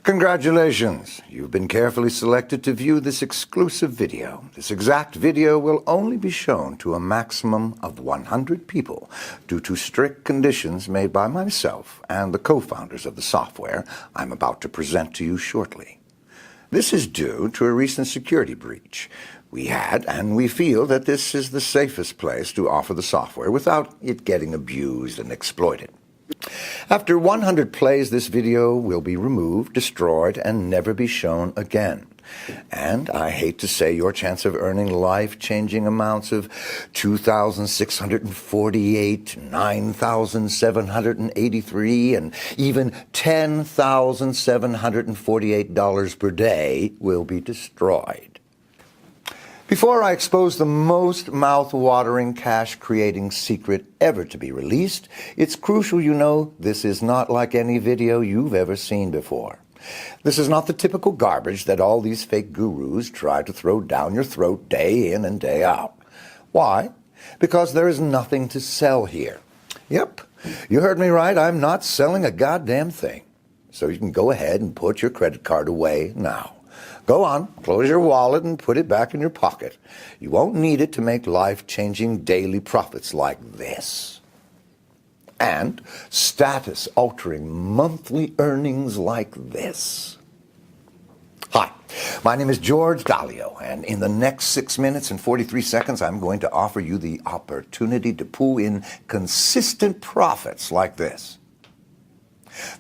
Congratulations! You've been carefully selected to view this exclusive video. This exact video will only be shown to a maximum of 100 people due to strict conditions made by myself and the co-founders of the software I'm about to present to you shortly. This is due to a recent security breach we had, and we feel that this is the safest place to offer the software without it getting abused and exploited. After 100 plays, this video will be removed, destroyed, and never be shown again. And I hate to say your chance of earning life-changing amounts of $2,648, $9,783, and even $10,748 per day will be destroyed. Before I expose the most mouth-watering, cash-creating secret ever to be released, it's crucial you know this is not like any video you've ever seen before. This is not the typical garbage that all these fake gurus try to throw down your throat day in and day out. Why? Because there is nothing to sell here. Yep, you heard me right. I'm not selling a goddamn thing. So you can go ahead and put your credit card away now. Go on, close your wallet and put it back in your pocket. You won't need it to make life-changing daily profits like this. And status-altering monthly earnings like this. Hi, my name is George Dalio, and in the next 6 minutes and 43 seconds, I'm going to offer you the opportunity to pull in consistent profits like this.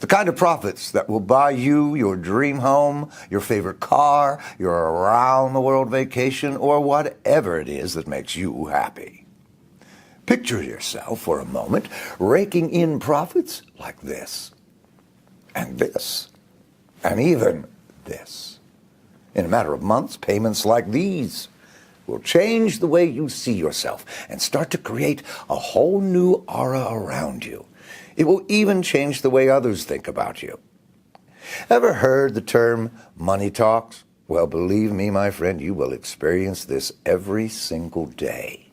The kind of profits that will buy you your dream home, your favorite car, your around-the-world vacation, or whatever it is that makes you happy. Picture yourself for a moment raking in profits like this, and this, and even this. In a matter of months, payments like these will change the way you see yourself and start to create a whole new aura around you. It will even change the way others think about you. Ever heard the term money talks? Well, believe me, my friend, you will experience this every single day.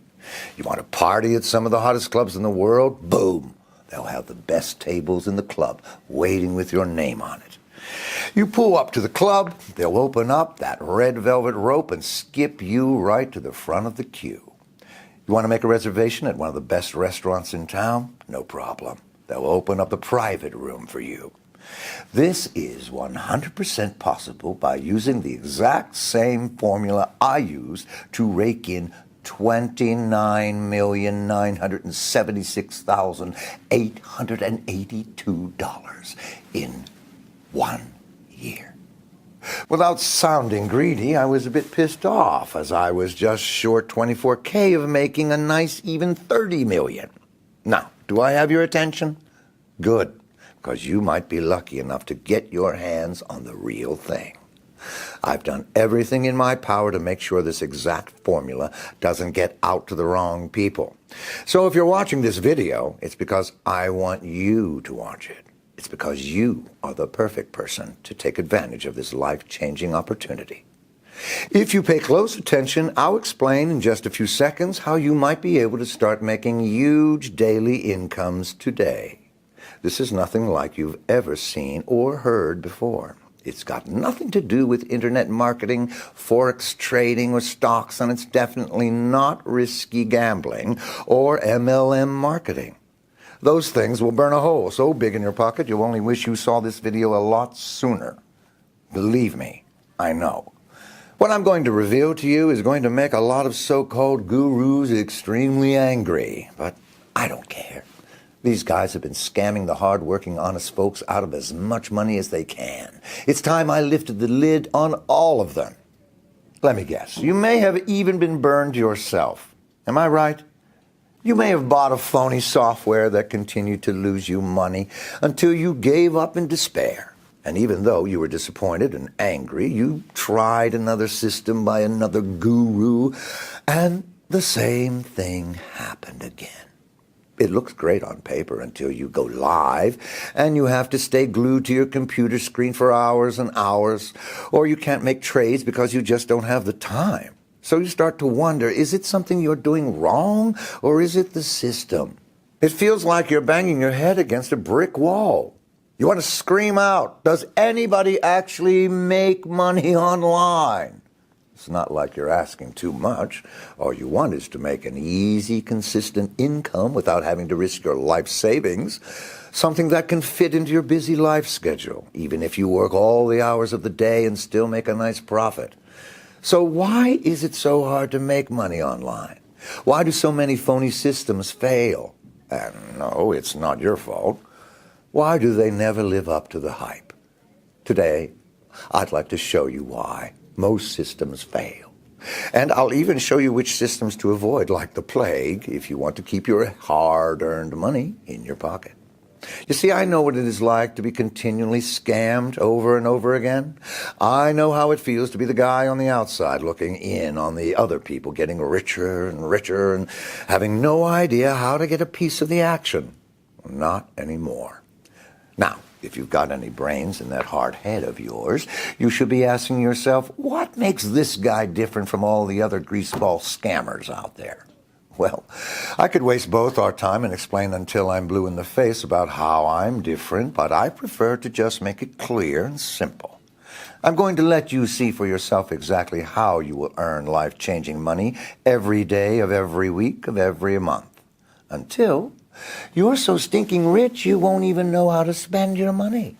You want to party at some of the hottest clubs in the world? Boom! They'll have the best tables in the club waiting with your name on it. You pull up to the club, they'll open up that red velvet rope and skip you right to the front of the queue. You want to make a reservation at one of the best restaurants in town? No problem. They'll open up a private room for you. This is 100% possible by using the exact same formula I used to rake in $29,976,882 in 1 year. Without sounding greedy, I was a bit pissed off, as I was just short $24K of making a nice even $30 million. Now, do I have your attention? Good, because you might be lucky enough to get your hands on the real thing. I've done everything in my power to make sure this exact formula doesn't get out to the wrong people. So if you're watching this video, it's because I want you to watch it. It's because you are the perfect person to take advantage of this life-changing opportunity. If you pay close attention, I'll explain in just a few seconds how you might be able to start making huge daily incomes today. This is nothing like you've ever seen or heard before. It's got nothing to do with internet marketing, forex trading, or stocks, and it's definitely not risky gambling or MLM marketing. Those things will burn a hole so big in your pocket you'll only wish you saw this video a lot sooner. Believe me, I know. What I'm going to reveal to you is going to make a lot of so-called gurus extremely angry, but I don't care. These guys have been scamming the hard-working, honest folks out of as much money as they can. It's time I lifted the lid on all of them. Let me guess, you may have even been burned yourself. Am I right? You may have bought a phony software that continued to lose you money until you gave up in despair. And even though you were disappointed and angry, you tried another system by another guru, and the same thing happened again. It looks great on paper until you go live, and you have to stay glued to your computer screen for hours and hours, or you can't make trades because you just don't have the time. So you start to wonder, is it something you're doing wrong, or is it the system? It feels like you're banging your head against a brick wall. You want to scream out, does anybody actually make money online? It's not like you're asking too much. All you want is to make an easy, consistent income without having to risk your life savings, something that can fit into your busy life schedule, even if you work all the hours of the day and still make a nice profit. So why is it so hard to make money online? Why do so many phony systems fail? And no, it's not your fault. Why do they never live up to the hype? Today, I'd like to show you why most systems fail. And I'll even show you which systems to avoid like the plague if you want to keep your hard-earned money in your pocket. You see, I know what it is like to be continually scammed over and over again. I know how it feels to be the guy on the outside looking in on the other people getting richer and richer and having no idea how to get a piece of the action. Not anymore. Now, if you've got any brains in that hard head of yours, you should be asking yourself, what makes this guy different from all the other greaseball scammers out there? Well, I could waste both our time and explain until I'm blue in the face about how I'm different, but I prefer to just make it clear and simple. I'm going to let you see for yourself exactly how you will earn life-changing money every day of every week of every month, until you're so stinking rich you won't even know how to spend your money.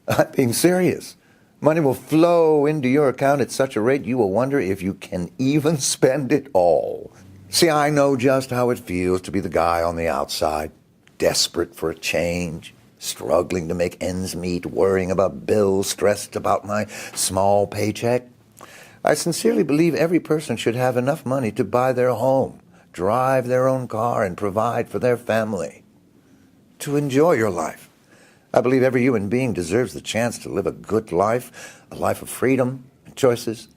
I'm being serious. Money will flow into your account at such a rate you will wonder if you can even spend it all. See, I know just how it feels to be the guy on the outside, desperate for a change, struggling to make ends meet, worrying about bills, stressed about my small paycheck. I sincerely believe every person should have enough money to buy their home, drive their own car, and provide for their family. To enjoy your life. I believe every human being deserves the chance to live a good life, a life of freedom and choices,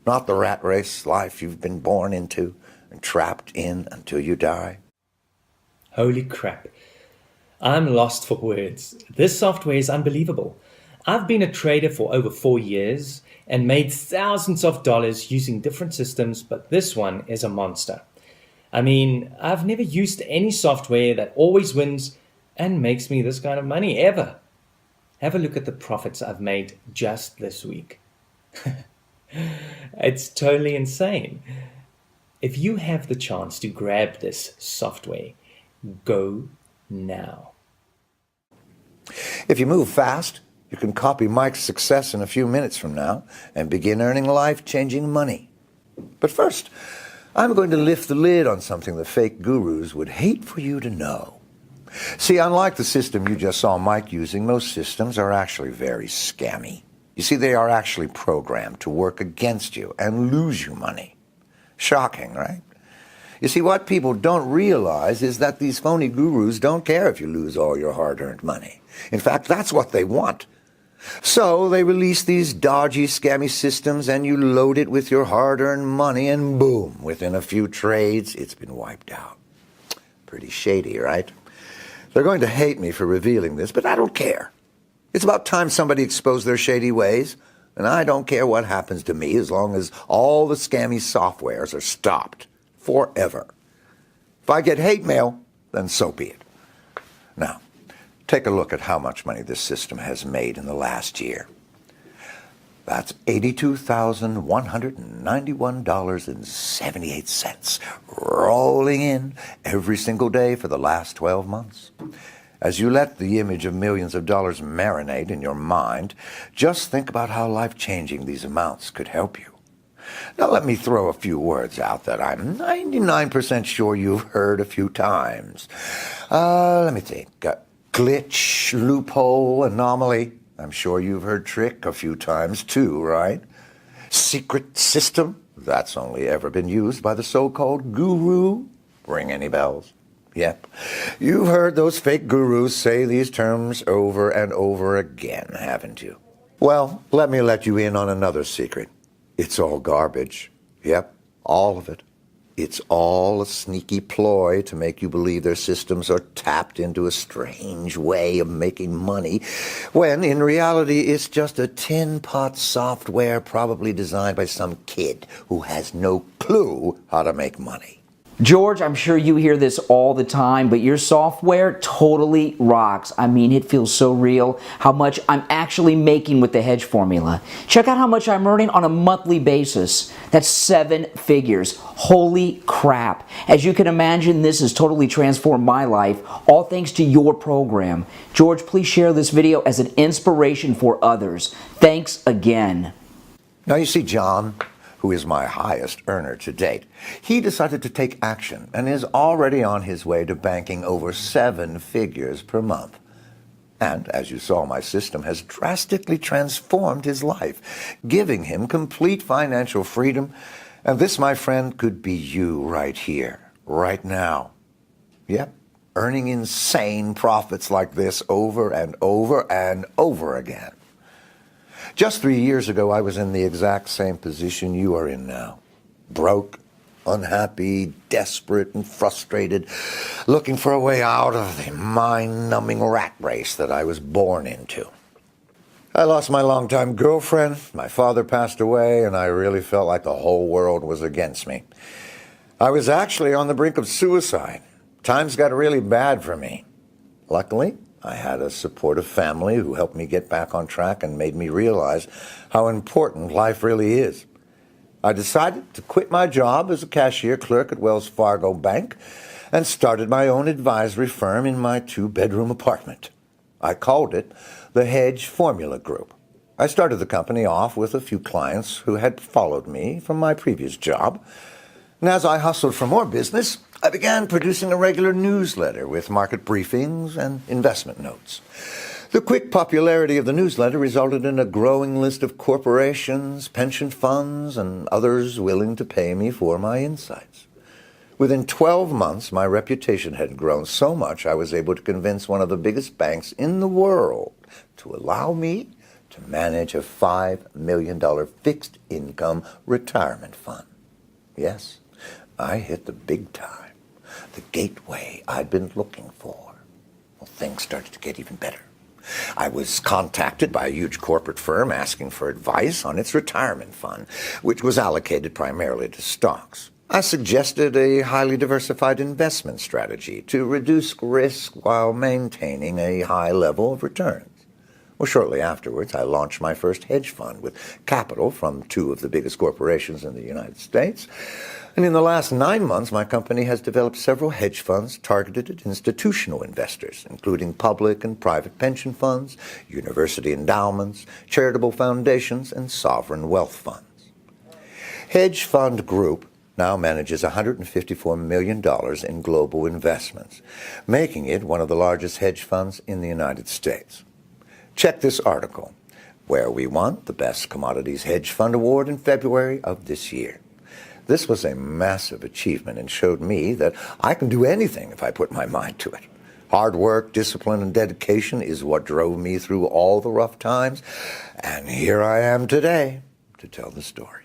not the rat race life you've been born into and trapped in until you die. Holy crap. I'm lost for words. This software is unbelievable. I've been a trader for over 4 years and made thousands of dollars using different systems, but this one is a monster. I mean, I've never used any software that always wins and makes me this kind of money ever. Have a look at the profits I've made just this week. It's totally insane. If you have the chance to grab this software, go now. If you move fast, you can copy Mike's success in a few minutes from now and begin earning life-changing money. But first, I'm going to lift the lid on something the fake gurus would hate for you to know. See, unlike the system you just saw Mike using, most systems are actually very scammy. You see, they are actually programmed to work against you and lose you money. Shocking, right? You see, what people don't realize is that these phony gurus don't care if you lose all your hard-earned money. In fact, that's what they want. So they release these dodgy, scammy systems, and you load it with your hard-earned money, and boom, within a few trades, it's been wiped out. Pretty shady, right? They're going to hate me for revealing this, but I don't care. It's about time somebody exposed their shady ways, and I don't care what happens to me as long as all the scammy softwares are stopped forever. If I get hate mail, then so be it. Now, take a look at how much money this system has made in the last year. That's $82,191.78, rolling in every single day for the last 12 months. As you let the image of millions of dollars marinate in your mind, just think about how life-changing these amounts could help you. Now let me throw a few words out that I'm 99% sure you've heard a few times. Let me think. Glitch, loophole, anomaly. I'm sure you've heard trick a few times too, right? Secret system. That's only ever been used by the so-called guru. Ring any bells? Yep. You've heard those fake gurus say these terms over and over again, haven't you? Well, let me let you in on another secret. It's all garbage. Yep, all of it. It's all a sneaky ploy to make you believe their systems are tapped into a strange way of making money, when in reality it's just a tin pot software probably designed by some kid who has no clue how to make money. George, I'm sure you hear this all the time, but your software totally rocks. I mean, it feels so real how much I'm actually making with the hedge formula. Check out how much I'm earning on a monthly basis. That's 7 figures. Holy crap. As you can imagine, this has totally transformed my life, all thanks to your program. George, please share this video as an inspiration for others. Thanks again. Now you see, John, who is my highest earner to date, he decided to take action and is already on his way to banking over 7 figures per month. And as you saw, my system has drastically transformed his life, giving him complete financial freedom. And this, my friend, could be you right here, right now. Yep, earning insane profits like this over and over and over again. Just 3 years ago, I was in the exact same position you are in now. Broke, unhappy, desperate, and frustrated, looking for a way out of the mind-numbing rat race that I was born into. I lost my longtime girlfriend, my father passed away, and I really felt like the whole world was against me. I was actually on the brink of suicide. Times got really bad for me. Luckily, I had a supportive family who helped me get back on track and made me realize how important life really is. I decided to quit my job as a cashier clerk at Wells Fargo Bank and started my own advisory firm in my 2-bedroom apartment. I called it the Hedge Formula Group. I started the company off with a few clients who had followed me from my previous job. And as I hustled for more business, I began producing a regular newsletter with market briefings and investment notes. The quick popularity of the newsletter resulted in a growing list of corporations, pension funds, and others willing to pay me for my insights. Within 12 months, my reputation had grown so much I was able to convince one of the biggest banks in the world to allow me to manage a $5 million fixed income retirement fund. Yes, I hit the big time. The gateway I'd been looking for. Well, things started to get even better. I was contacted by a huge corporate firm asking for advice on its retirement fund, which was allocated primarily to stocks. I suggested a highly diversified investment strategy to reduce risk while maintaining a high level of returns. Well, shortly afterwards, I launched my first hedge fund with capital from 2 of the biggest corporations in the United States. And in the last 9 months, my company has developed several hedge funds targeted at institutional investors, including public and private pension funds, university endowments, charitable foundations, and sovereign wealth funds. Hedge Fund Group now manages $154 million in global investments, making it one of the largest hedge funds in the United States. Check this article, where we won the Best Commodities Hedge Fund Award in February of this year. This was a massive achievement and showed me that I can do anything if I put my mind to it. Hard work, discipline, and dedication is what drove me through all the rough times, and here I am today to tell the story.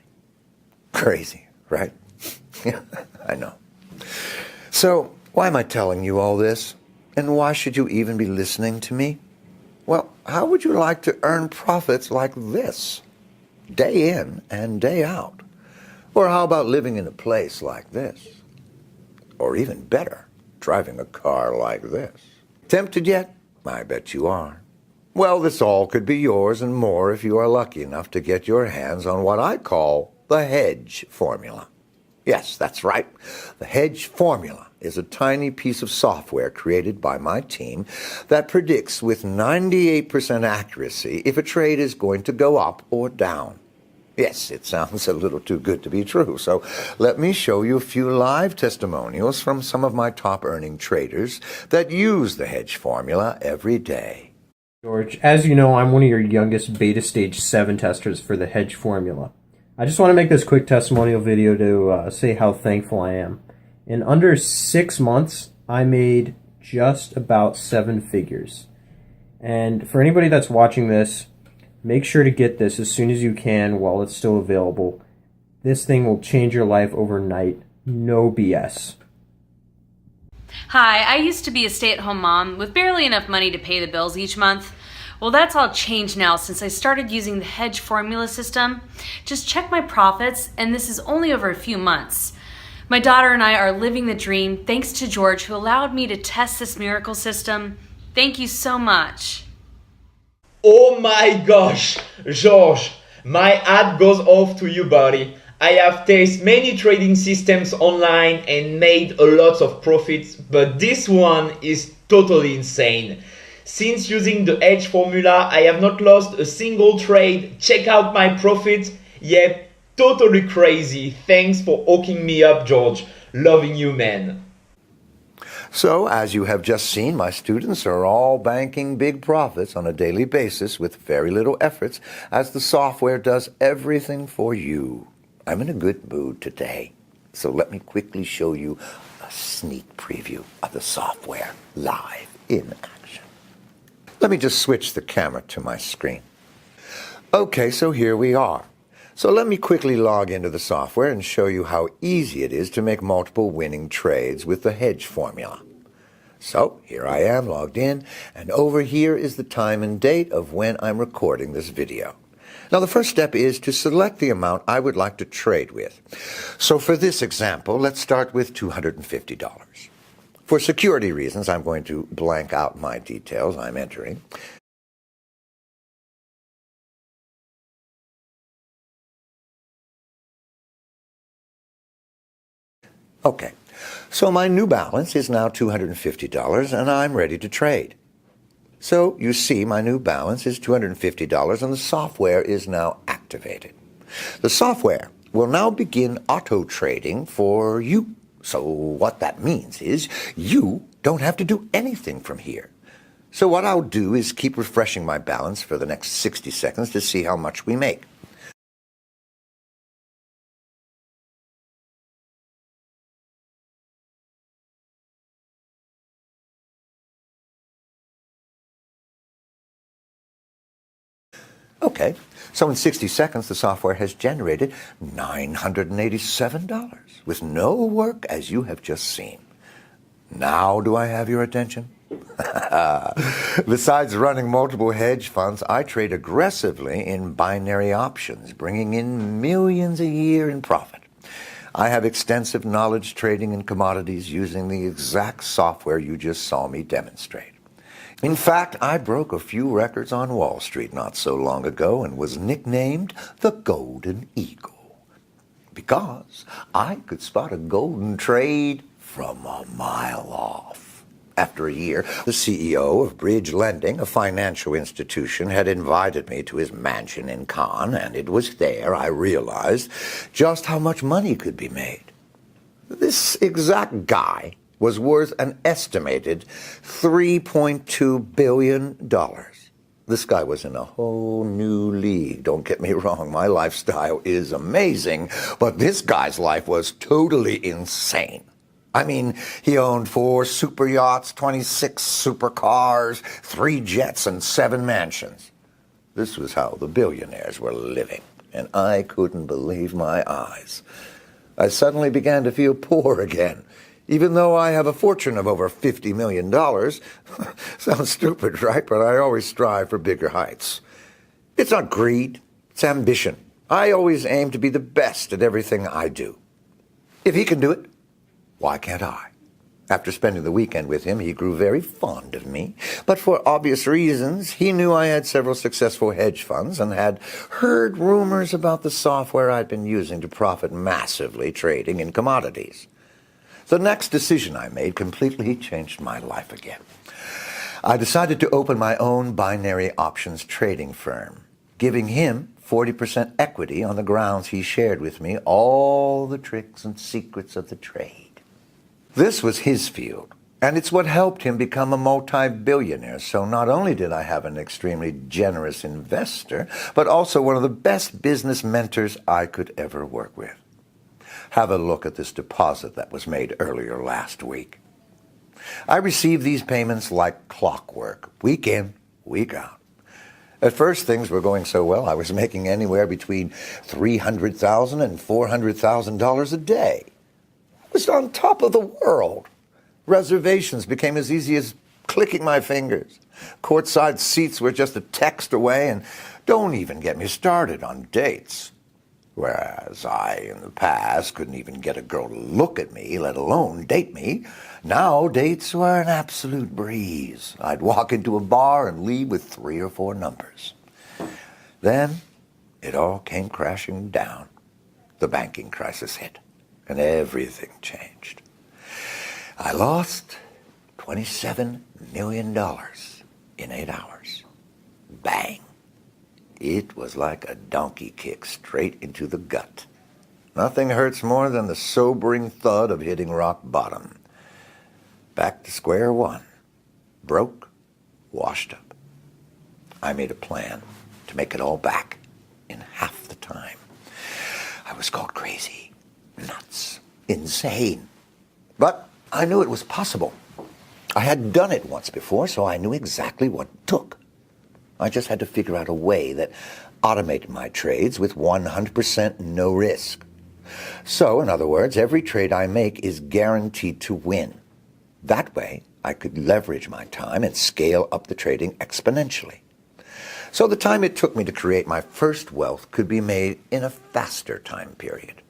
Crazy, right? Yeah, I know. So, why am I telling you all this? And why should you even be listening to me? Well, how would you like to earn profits like this, day in and day out? Or how about living in a place like this? Or even better, driving a car like this? Tempted yet? I bet you are. Well, this all could be yours and more if you are lucky enough to get your hands on what I call the hedge formula. Yes, that's right. The hedge formula is a tiny piece of software created by my team that predicts with 98% accuracy if a trade is going to go up or down. Yes, it sounds a little too good to be true, so let me show you a few live testimonials from some of my top-earning traders that use the hedge formula every day. George, as you know, I'm one of your youngest beta stage 7 testers for the hedge formula. I just want to make this quick testimonial video to say how thankful I am. In under 6 months, I made just about 7 figures. And for anybody that's watching this, make sure to get this as soon as you can while it's still available. This thing will change your life overnight. No BS. Hi, I used to be a stay-at-home mom with barely enough money to pay the bills each month. Well, that's all changed now since I started using the hedge formula system. Just check my profits, and this is only over a few months. My daughter and I are living the dream thanks to George, who allowed me to test this miracle system. Thank you so much. Oh my gosh, George, my hat goes off to you, buddy. I have tested many trading systems online and made a lot of profits, but this one is totally insane. Since using the hedge formula, I have not lost a single trade. Check out my profits. Yeah, totally crazy. Thanks for hooking me up, George. Loving you, man. So, as you have just seen, my students are all banking big profits on a daily basis with very little efforts, as the software does everything for you. I'm in a good mood today, so let me quickly show you a sneak preview of the software live in action. Let me just switch the camera to my screen. Okay, so here we are. So let me quickly log into the software and show you how easy it is to make multiple winning trades with the hedge formula. So here I am logged in, and over here is the time and date of when I'm recording this video. Now the first step is to select the amount I would like to trade with. So for this example, let's start with $250. For security reasons, I'm going to blank out my details I'm entering. Okay, so my new balance is now $250 and I'm ready to trade. So you see my new balance is $250 and the software is now activated. The software will now begin auto trading for you. So what that means is you don't have to do anything from here. So what I'll do is keep refreshing my balance for the next 60 seconds to see how much we make. Okay, so in 60 seconds, the software has generated $987 with no work, as you have just seen. Now do I have your attention? Besides running multiple hedge funds, I trade aggressively in binary options, bringing in millions a year in profit. I have extensive knowledge trading in commodities using the exact software you just saw me demonstrate. In fact, I broke a few records on Wall Street not so long ago and was nicknamed the Golden Eagle, because I could spot a golden trade from a mile off. After a year, the CEO of Bridge Lending, a financial institution, had invited me to his mansion in Cannes, and it was there I realized just how much money could be made. This exact guy was worth an estimated $3.2 billion. This guy was in a whole new league. Don't get me wrong, my lifestyle is amazing, but this guy's life was totally insane. I mean, he owned 4 super yachts, 26 supercars, 3 jets, and 7 mansions. This was how the billionaires were living, and I couldn't believe my eyes. I suddenly began to feel poor again, even though I have a fortune of over $50 million. Sounds stupid, right? But I always strive for bigger heights. It's not greed, it's ambition. I always aim to be the best at everything I do. If he can do it, why can't I? After spending the weekend with him, he grew very fond of me. But for obvious reasons, he knew I had several successful hedge funds and had heard rumors about the software I'd been using to profit massively trading in commodities. The next decision I made completely changed my life again. I decided to open my own binary options trading firm, giving him 40% equity on the grounds he shared with me all the tricks and secrets of the trade. This was his field, and it's what helped him become a multi-billionaire. So not only did I have an extremely generous investor, but also one of the best business mentors I could ever work with. Have a look at this deposit that was made earlier last week. I received these payments like clockwork, week in, week out. At first, things were going so well, I was making anywhere between $300,000 and $400,000 a day. I was on top of the world. Reservations became as easy as clicking my fingers. Courtside seats were just a text away, and don't even get me started on dates. Whereas I, in the past, couldn't even get a girl to look at me, let alone date me, now dates were an absolute breeze. I'd walk into a bar and leave with 3 or 4 numbers. Then it all came crashing down. The banking crisis hit, and everything changed. I lost $27 million in 8 hours. Bang! It was like a donkey kick straight into the gut. Nothing hurts more than the sobering thud of hitting rock bottom. Back to square one. Broke, washed up. I made a plan to make it all back in half the time. I was called crazy, nuts, insane. But I knew it was possible. I had done it once before, so I knew exactly what it took. I just had to figure out a way that automated my trades with 100% no risk. So, in other words, every trade I make is guaranteed to win. That way, I could leverage my time and scale up the trading exponentially. So the time it took me to create my first wealth could be made in a faster time period.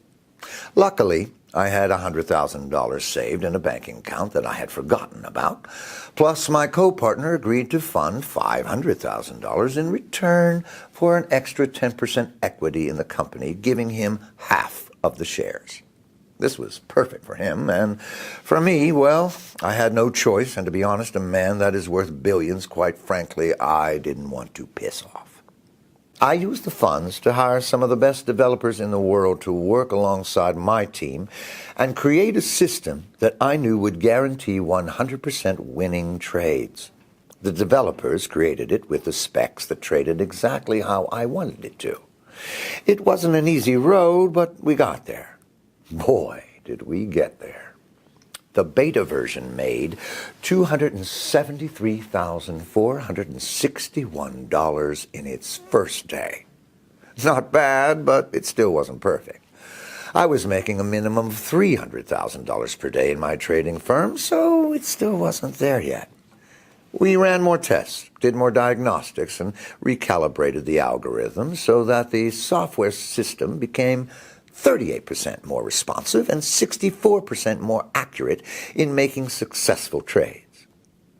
Luckily, I had $100,000 saved in a banking account that I had forgotten about. Plus, my co-partner agreed to fund $500,000 in return for an extra 10% equity in the company, giving him half of the shares. This was perfect for him, and for me, well, I had no choice, and to be honest, a man that is worth billions, quite frankly, I didn't want to piss off. I used the funds to hire some of the best developers in the world to work alongside my team and create a system that I knew would guarantee 100% winning trades. The developers created it with the specs that traded exactly how I wanted it to. It wasn't an easy road, but we got there. Boy, did we get there. The beta version made $273,461 in its first day. Not bad, but it still wasn't perfect. I was making a minimum of $300,000 per day in my trading firm, so it still wasn't there yet. We ran more tests, did more diagnostics, and recalibrated the algorithm so that the software system became 38% more responsive and 64% more accurate in making successful trades.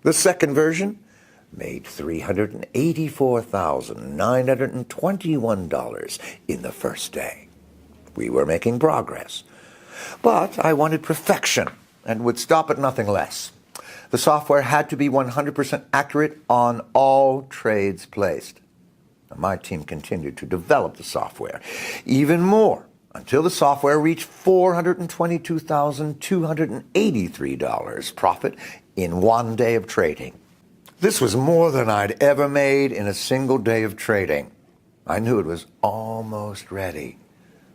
The second version made $384,921 in the first day. We were making progress. But I wanted perfection and would stop at nothing less. The software had to be 100% accurate on all trades placed. My team continued to develop the software even more until the software reached $422,283 profit in one day of trading. This was more than I'd ever made in a single day of trading. I knew it was almost ready.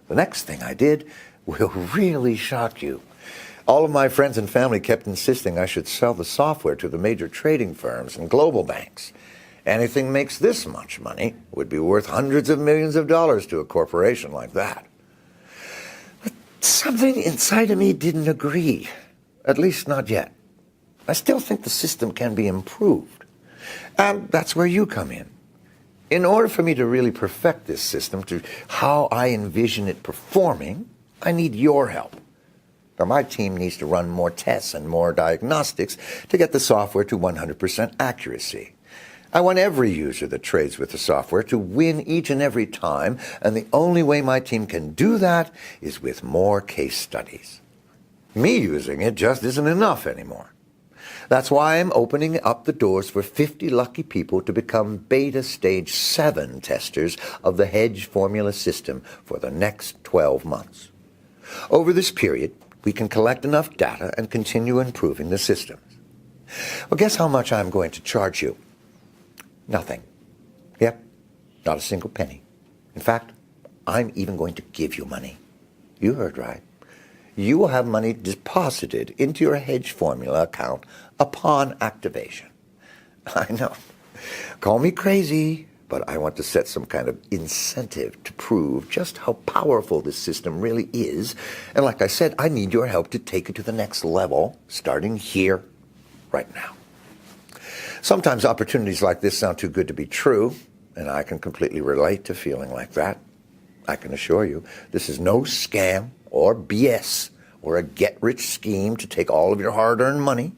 The next thing I did will really shock you. All of my friends and family kept insisting I should sell the software to the major trading firms and global banks. Anything makes this much money would be worth hundreds of millions of dollars to a corporation like that. But something inside of me didn't agree, at least not yet. I still think the system can be improved. And that's where you come in. In order for me to really perfect this system to how I envision it performing, I need your help. Now, my team needs to run more tests and more diagnostics to get the software to 100% accuracy. I want every user that trades with the software to win each and every time, and the only way my team can do that is with more case studies. Me using it just isn't enough anymore. That's why I'm opening up the doors for 50 lucky people to become beta stage 7 testers of the hedge formula system for the next 12 months. Over this period, we can collect enough data and continue improving the systems. Well, guess how much I'm going to charge you? Nothing. Yep, not a single penny. In fact, I'm even going to give you money. You heard right. You will have money deposited into your hedge formula account upon activation. I know. Call me crazy, but I want to set some kind of incentive to prove just how powerful this system really is. And like I said, I need your help to take it to the next level, starting here, right now. Sometimes opportunities like this sound too good to be true, and I can completely relate to feeling like that. I can assure you, this is no scam or BS or a get-rich scheme to take all of your hard-earned money.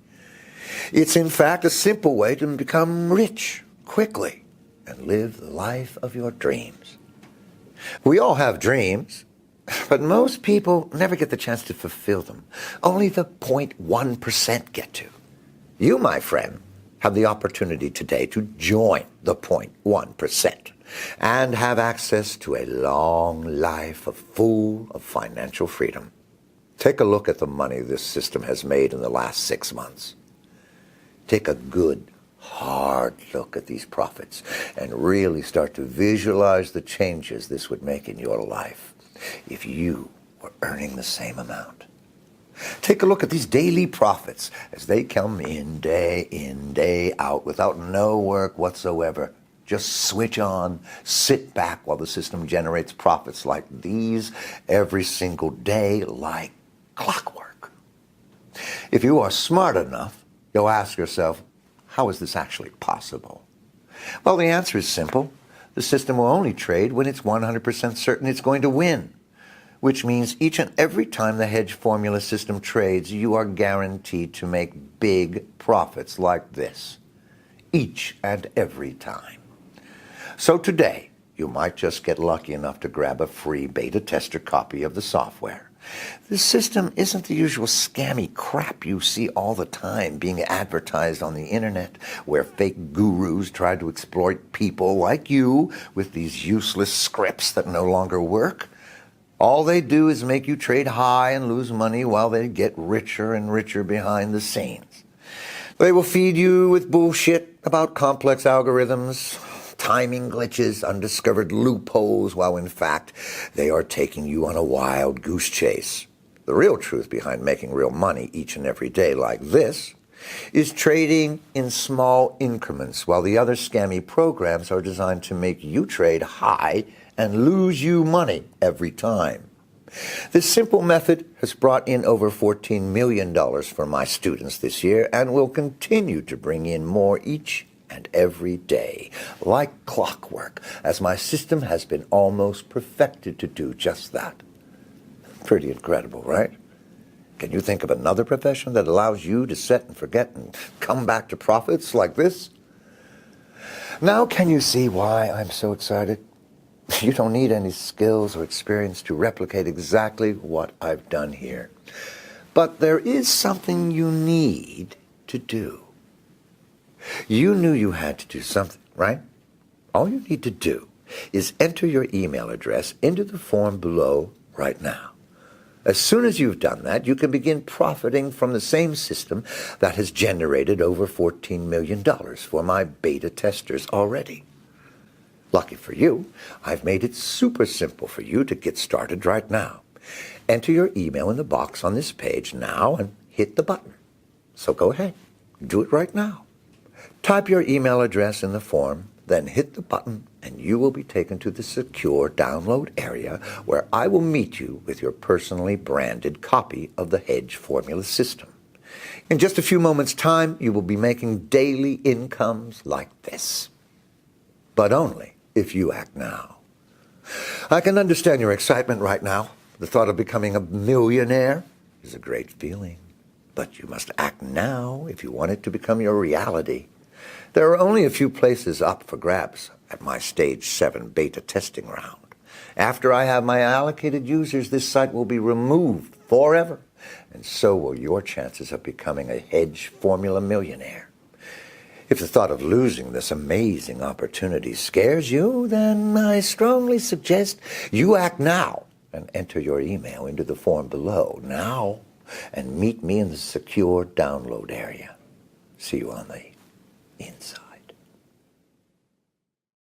It's in fact a simple way to become rich quickly and live the life of your dreams. We all have dreams, but most people never get the chance to fulfill them. Only the 0.1% get to. You, my friend, have the opportunity today to join the 0.1% and have access to a long life full of financial freedom. Take a look at the money this system has made in the last 6 months. Take a good, hard look at these profits and really start to visualize the changes this would make in your life if you were earning the same amount. Take a look at these daily profits as they come in, day out, without no work whatsoever. Just switch on, sit back while the system generates profits like these every single day like clockwork. If you are smart enough, you'll ask yourself, how is this actually possible? Well, the answer is simple. The system will only trade when it's 100% certain it's going to win, which means each and every time the hedge formula system trades, you are guaranteed to make big profits like this, each and every time. So today, you might just get lucky enough to grab a free beta tester copy of the software. This system isn't the usual scammy crap you see all the time being advertised on the internet, where fake gurus try to exploit people like you with these useless scripts that no longer work. All they do is make you trade high and lose money while they get richer and richer behind the scenes. They will feed you with bullshit about complex algorithms, timing glitches, undiscovered loopholes, while in fact they are taking you on a wild goose chase. The real truth behind making real money each and every day like this is trading in small increments, while the other scammy programs are designed to make you trade high and lose you money every time. This simple method has brought in over $14 million for my students this year and will continue to bring in more each and every day, like clockwork, as my system has been almost perfected to do just that. Pretty incredible, right? Can you think of another profession that allows you to set and forget and come back to profits like this? Now can you see why I'm so excited? You don't need any skills or experience to replicate exactly what I've done here. But there is something you need to do. You knew you had to do something, right? All you need to do is enter your email address into the form below right now. As soon as you've done that, you can begin profiting from the same system that has generated over $14 million for my beta testers already. Lucky for you, I've made it super simple for you to get started right now. Enter your email in the box on this page now and hit the button. So go ahead, do it right now. Type your email address in the form, then hit the button, and you will be taken to the secure download area where I will meet you with your personally branded copy of the hedge formula system. In just a few moments' time, you will be making daily incomes like this. But only if you act now. I can understand your excitement right now. The thought of becoming a millionaire is a great feeling. But you must act now if you want it to become your reality. There are only a few places up for grabs at my Stage 7 beta testing round. After I have my allocated users, this site will be removed forever, and so will your chances of becoming a hedge formula millionaire. If the thought of losing this amazing opportunity scares you, then I strongly suggest you act now and enter your email into the form below now and meet me in the secure download area. See you on the inside.